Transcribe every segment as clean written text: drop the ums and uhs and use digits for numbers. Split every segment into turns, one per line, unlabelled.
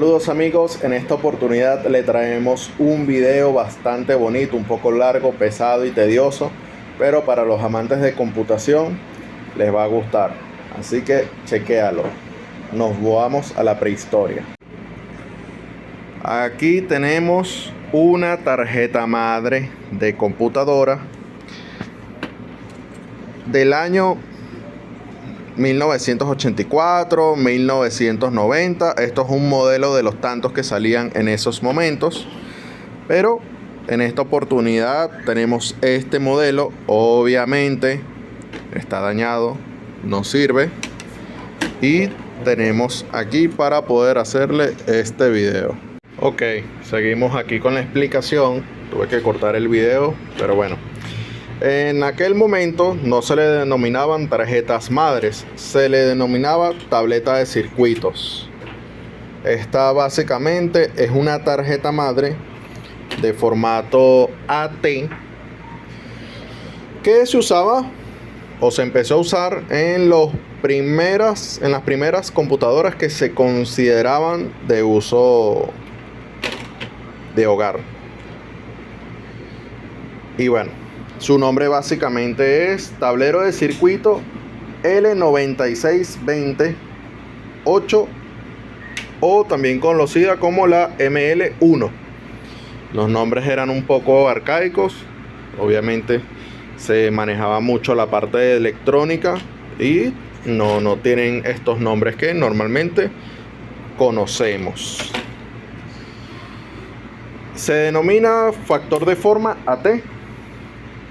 Saludos amigos, en esta oportunidad le traemos un video bastante bonito, un poco largo, pesado y tedioso, pero para los amantes de computación les va a gustar, así que chequéalo. Nos vamos a la prehistoria. Aquí tenemos una tarjeta madre de computadora del año 1984, 1990. Esto es un modelo de los tantos que salían en esos momentos, pero en esta oportunidad tenemos este modelo. Obviamente está dañado, no sirve, y tenemos aquí para poder hacerle este video. Ok, seguimos aquí con la explicación. Tuve que cortar el video, pero bueno. En aquel momento no se le denominaban tarjetas madres, se le denominaba tableta de circuitos. Esta básicamente es una tarjeta madre de formato AT que se usaba o se empezó a usar en las primeras computadoras que se consideraban de uso de hogar. Y bueno, su nombre básicamente es tablero de circuito L9620-8, o también conocida como la ML1. Los nombres eran un poco arcaicos, obviamente se manejaba mucho la parte de electrónica y no tienen estos nombres que normalmente conocemos. Se denomina factor de forma AT.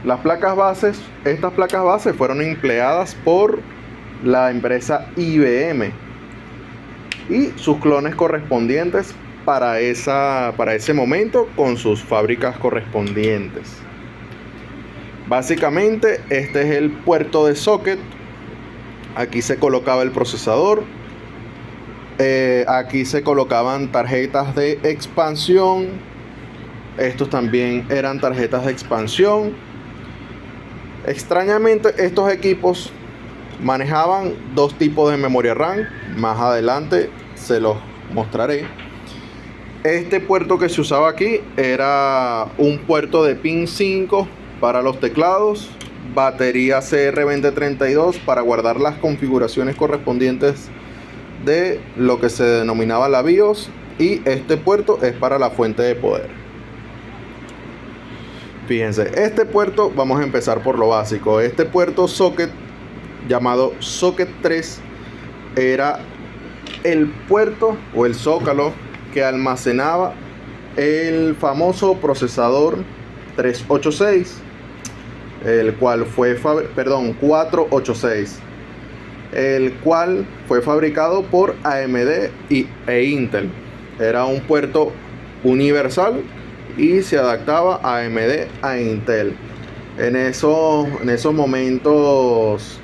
Las placas bases, estas placas bases fueron empleadas por la empresa IBM y sus clones correspondientes para ese momento con sus fábricas correspondientes. Básicamente este es el puerto de socket. Aquí se colocaba el procesador. Aquí se colocaban tarjetas de expansión. Estos también eran tarjetas de expansión. Extrañamente, estos equipos manejaban dos tipos de memoria RAM. Más adelante se los mostraré. Este puerto que se usaba aquí era un puerto de pin 5 para los teclados, batería CR2032 para guardar las configuraciones correspondientes de lo que se denominaba la BIOS, y este puerto es para la fuente de poder. Fíjense, este puerto, vamos a empezar por lo básico. Este puerto socket, llamado socket 3, era el puerto o el zócalo que almacenaba el famoso procesador 386, el cual fue 486, el cual fue fabricado por AMD e Intel. Era un puerto universal y se adaptaba a AMD a Intel. En esos momentos,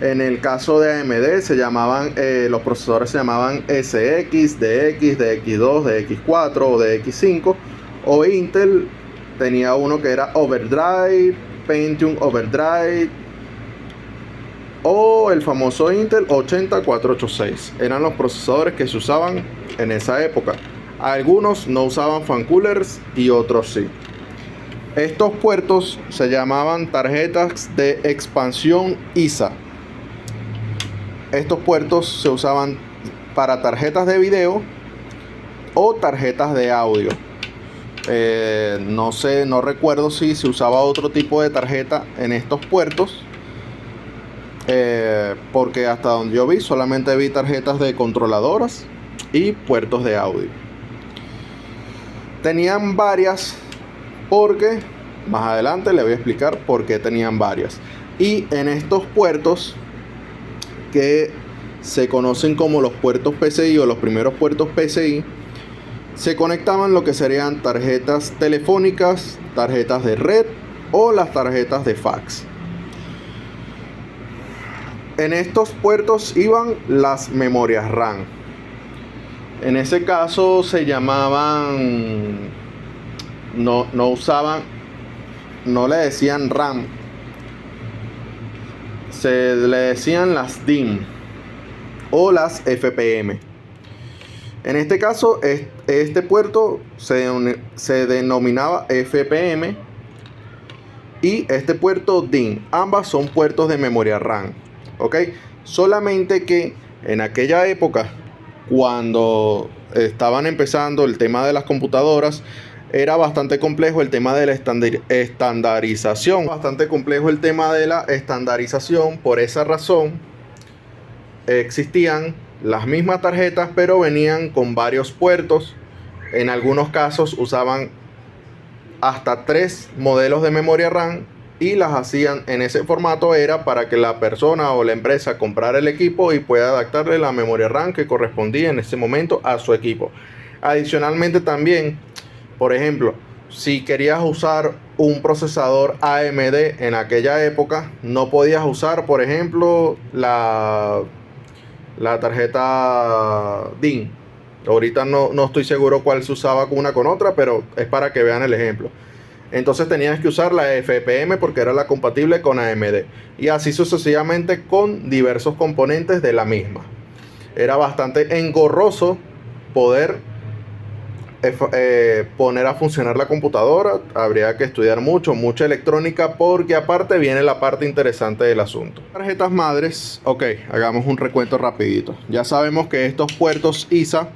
en el caso de AMD se llamaban los procesadores se llamaban SX, DX, DX2, DX4 o DX5, o Intel tenía uno que era Overdrive, Pentium Overdrive, o el famoso Intel 80486. Eran los procesadores que se usaban en esa época. Algunos no usaban fan coolers y otros sí. Estos puertos se llamaban tarjetas de expansión ISA. Estos puertos se usaban para tarjetas de video o tarjetas de audio. No recuerdo si se usaba otro tipo de tarjeta en estos puertos, porque hasta donde yo vi solamente vi tarjetas de controladoras y puertos de audio. Tenían varias, porque más adelante le voy a explicar por qué tenían varias. Y en estos puertos, que se conocen como los puertos PCI o los primeros puertos PCI, se conectaban lo que serían tarjetas telefónicas, tarjetas de red o las tarjetas de fax. En estos puertos iban las memorias RAM. En ese caso se llamaban, no le decían RAM, se le decían las DIMM o las FPM. En este caso, este puerto se denominaba FPM y este puerto DIN. Ambas son puertos de memoria RAM. ¿Ok? Solamente que en aquella época, cuando estaban empezando el tema de las computadoras, era bastante complejo el tema de la estandarización. Bastante complejo el tema de la estandarización. Por esa razón, existían las mismas tarjetas, pero venían con varios puertos. En algunos casos usaban hasta 3 modelos de memoria RAM y las hacían en ese formato. Era para que la persona o la empresa comprara el equipo y pueda adaptarle la memoria RAM que correspondía en ese momento a su equipo. Adicionalmente también, por ejemplo, si querías usar un procesador AMD en aquella época, no podías usar, por ejemplo, la tarjeta DIN. Ahorita no estoy seguro cuál se usaba una con otra, pero es para que vean el ejemplo. Entonces tenías que usar la FPM porque era la compatible con AMD. Y así sucesivamente con diversos componentes de la misma. Era bastante engorroso poder poner a funcionar la computadora. Habría que estudiar mucha electrónica, porque aparte viene la parte interesante del asunto. Tarjetas madres. Ok, hagamos un recuento rapidito. Ya sabemos que estos puertos ISA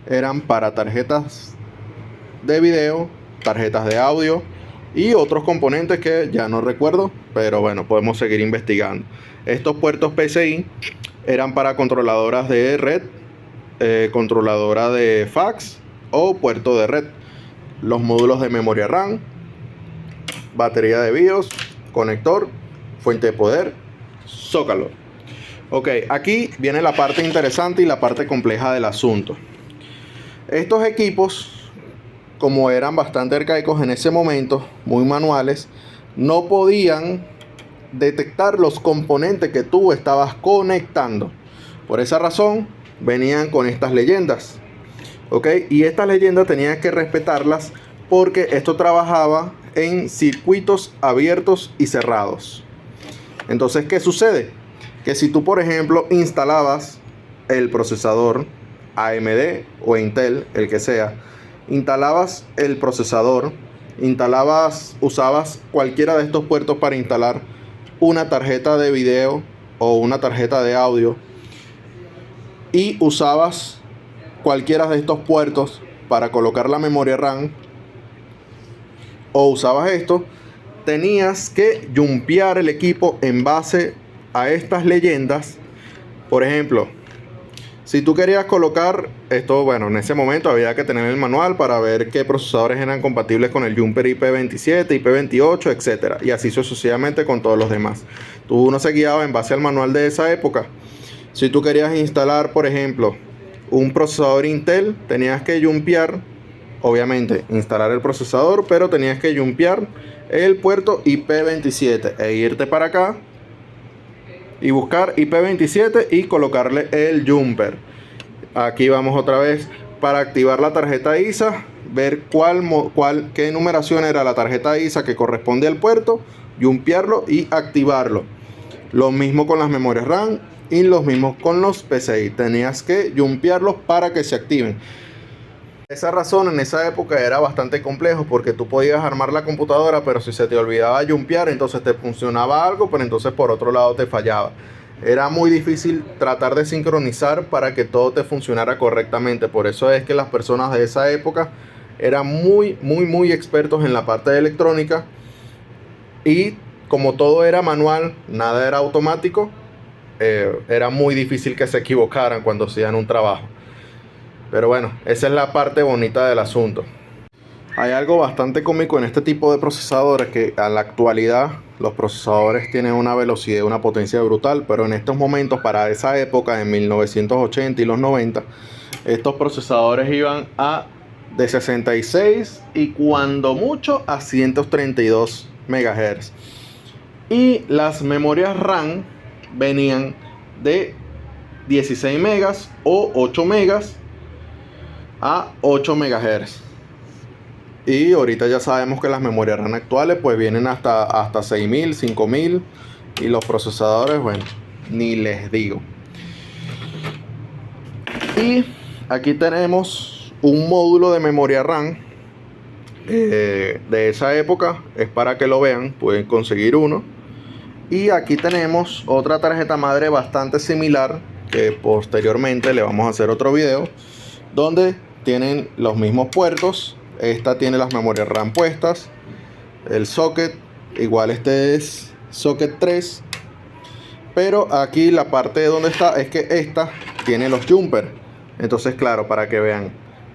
eran para tarjetas de video, tarjetas de audio y otros componentes que ya no recuerdo, pero bueno, podemos seguir investigando. Estos puertos PCI eran para controladoras de red, controladora de fax o puerto de red. Los módulos de memoria RAM, batería de BIOS, conector, fuente de poder, zócalo. Ok, aquí viene la parte interesante y la parte compleja del asunto. Estos equipos, como eran bastante arcaicos en ese momento, muy manuales, no podían detectar los componentes que tú estabas conectando. Por esa razón, venían con estas leyendas. ¿Ok? Y estas leyendas tenías que respetarlas porque esto trabajaba en circuitos abiertos y cerrados. Entonces, ¿qué sucede? Que si tú, por ejemplo, instalabas el procesador AMD o Intel, el que sea, instalabas el procesador, usabas cualquiera de estos puertos para instalar una tarjeta de video o una tarjeta de audio, y usabas cualquiera de estos puertos para colocar la memoria RAM, o usabas esto, tenías que jumpear el equipo en base a estas leyendas. Por ejemplo, si tú querías colocar esto, bueno, en ese momento había que tener el manual para ver qué procesadores eran compatibles con el jumper IP27, IP28, etc. Y así sucesivamente con todos los demás. Uno se guiaba en base al manual de esa época. Si tú querías instalar, por ejemplo, un procesador Intel, tenías que jumpear, obviamente, instalar el procesador, pero tenías que jumpear el puerto IP27 e irte para acá y buscar IP27 y colocarle el jumper. Aquí vamos otra vez para activar la tarjeta ISA, ver qué numeración era la tarjeta ISA que corresponde al puerto, jumpearlo y activarlo. Lo mismo con las memorias RAM y lo mismo con los PCI. Tenías que jumpearlos para que se activen. Esa razón en esa época era bastante complejo, porque tú podías armar la computadora, pero si se te olvidaba jumpear, entonces te funcionaba algo, pero entonces por otro lado te fallaba. Era muy difícil tratar de sincronizar para que todo te funcionara correctamente. Por eso es que las personas de esa época eran muy expertos en la parte de electrónica, y como todo era manual, nada era automático, era muy difícil que se equivocaran cuando hacían un trabajo. Pero bueno, esa es la parte bonita del asunto. Hay algo bastante cómico en este tipo de procesadores, que a la actualidad los procesadores tienen una velocidad y una potencia brutal, pero en estos momentos, para esa época, en 1980 y los 90, estos procesadores iban de 66 y cuando mucho a 132 MHz. Y las memorias RAM venían de 16 megas o 8 megas a 8 MHz. Y ahorita ya sabemos que las memorias RAM actuales pues vienen hasta 6000, 5000, y los procesadores, bueno, ni les digo. Y Aquí tenemos un módulo de memoria RAM de esa época, es para que lo vean, pueden conseguir uno. Y aquí tenemos otra tarjeta madre bastante similar, que posteriormente le vamos a hacer otro video, donde tienen los mismos puertos. Esta tiene las memorias RAM puestas, el socket, igual este es socket 3, pero aquí la parte de donde está es que esta tiene los jumpers. Entonces, claro, para que vean,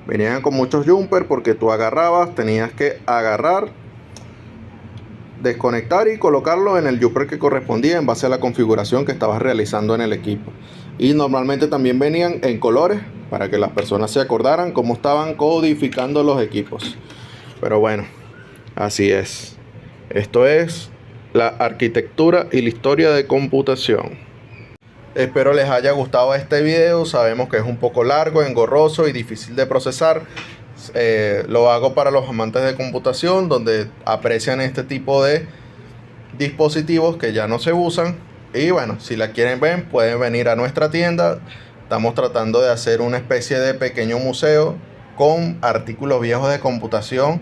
venían con muchos jumpers porque tú agarrabas, tenías que agarrar, desconectar y colocarlo en el jumper que correspondía en base a la configuración que estabas realizando en el equipo. Y normalmente también venían en colores para que las personas se acordaran cómo estaban codificando los equipos. Pero bueno, así es. Esto es la arquitectura y la historia de computación. Espero les haya gustado este video. Sabemos que es un poco largo, engorroso y difícil de procesar. Lo hago para los amantes de computación, donde aprecian este tipo de dispositivos que ya no se usan. Y bueno, si la quieren ver, pueden venir a nuestra tienda. Estamos tratando de hacer una especie de pequeño museo con artículos viejos de computación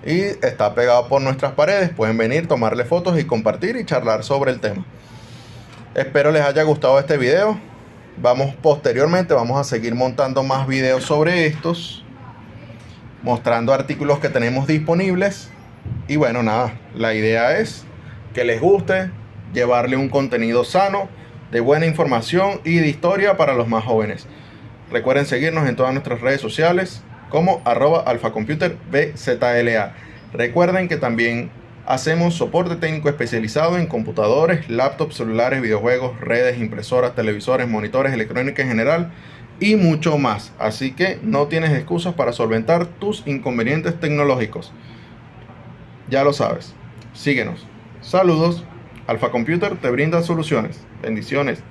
y está pegado por nuestras paredes. Pueden venir, tomarle fotos y compartir y charlar sobre el tema. Espero les haya gustado este video. Posteriormente vamos a seguir montando más videos sobre estos, mostrando artículos que tenemos disponibles. Y bueno, nada, la idea es que les guste, llevarle un contenido sano, de buena información y de historia para los más jóvenes. Recuerden seguirnos en todas nuestras redes sociales como @alfacomputerbzla. Recuerden que también hacemos soporte técnico especializado en computadores, laptops, celulares, videojuegos, redes, impresoras, televisores, monitores, electrónica en general y mucho más. Así que no tienes excusas para solventar tus inconvenientes tecnológicos. Ya lo sabes. Síguenos. Saludos. Alfa Computer te brinda soluciones. Bendiciones.